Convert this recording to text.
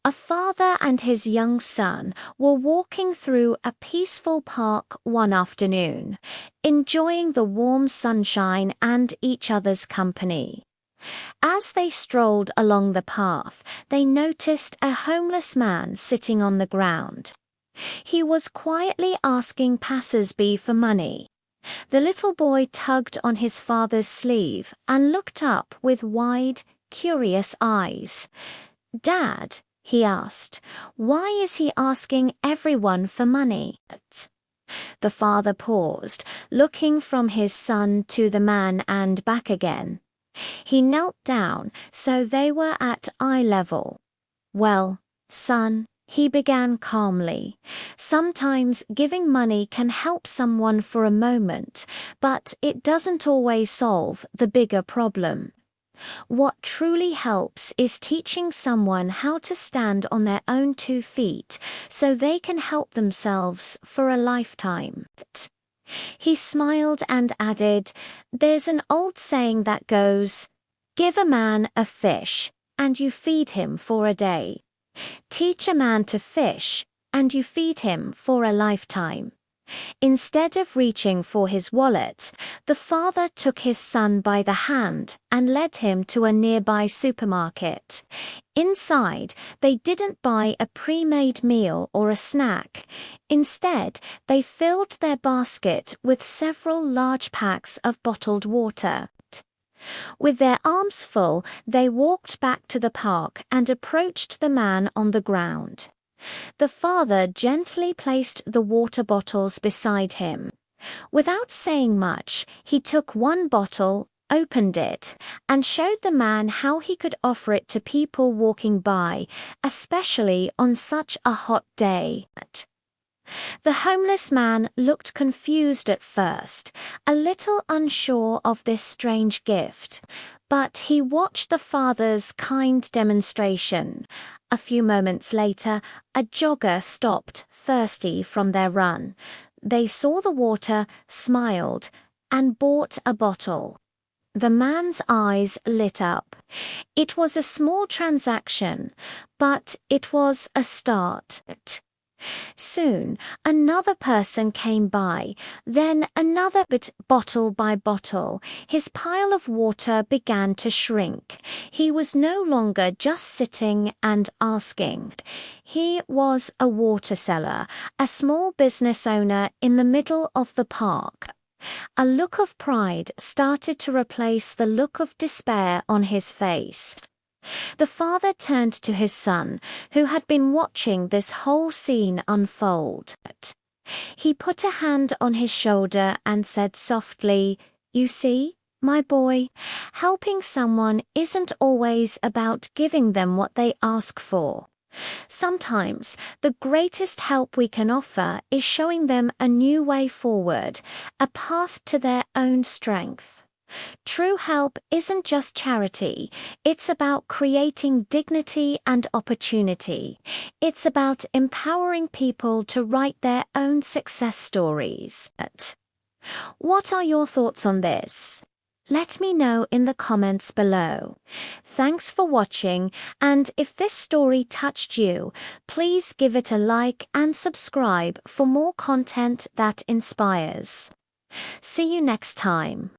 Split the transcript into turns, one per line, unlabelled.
A father and his young son were walking through a peaceful park one afternoon, enjoying the warm sunshine and each other's company. As they strolled along the path, they noticed a homeless man sitting on the ground. He was quietly asking passers-by for money. The little boy tugged on his father's sleeve and looked up with wide, curious eyes. "Dad," he asked, "why is he asking everyone for money?" The father paused, looking from his son to the man and back again. He knelt down so they were at eye level. "Well, son," he began calmly, "sometimes giving money can help someone for a moment, but it doesn't always solve the bigger problem. What truly helps is teaching someone how to stand on their own 2 feet so they can help themselves for a lifetime." He smiled and added, "There's an old saying that goes, 'Give a man a fish, and you feed him for a day. Teach a man to fish, and you feed him for a lifetime.'" Instead of reaching for his wallet, the father took his son by the hand and led him to a nearby supermarket. Inside, they didn't buy a pre-made meal or a snack. Instead, they filled their basket with several large packs of bottled water. With their arms full, they walked back to the park and approached the man on the ground. The father gently placed the water bottles beside him. Without saying much, he took one bottle, opened it, and showed the man how he could offer it to people walking by, especially on such a hot day. The homeless man looked confused at first, a little unsure of this strange gift, but he watched the father's kind demonstration. A few moments later, a jogger stopped, thirsty from their run. They saw the water, smiled, and bought a bottle. The man's eyes lit up. It was a small transaction, but it was a start. Soon, another person came by, then another, but bottle by bottle, his pile of water began to shrink. He was no longer just sitting and asking. He was a water seller, a small business owner in the middle of the park. A look of pride started to replace the look of despair on his face. The father turned to his son, who had been watching this whole scene unfold. He put a hand on his shoulder and said softly, "You see, my boy, helping someone isn't always about giving them what they ask for. Sometimes the greatest help we can offer is showing them a new way forward, a path to their own strength. True help isn't just charity, it's about creating dignity and opportunity. It's about empowering people to write their own success stories." What are your thoughts on this? Let me know in the comments below. Thanks for watching, and if this story touched you, please give it a like and subscribe for more content that inspires. See you next time.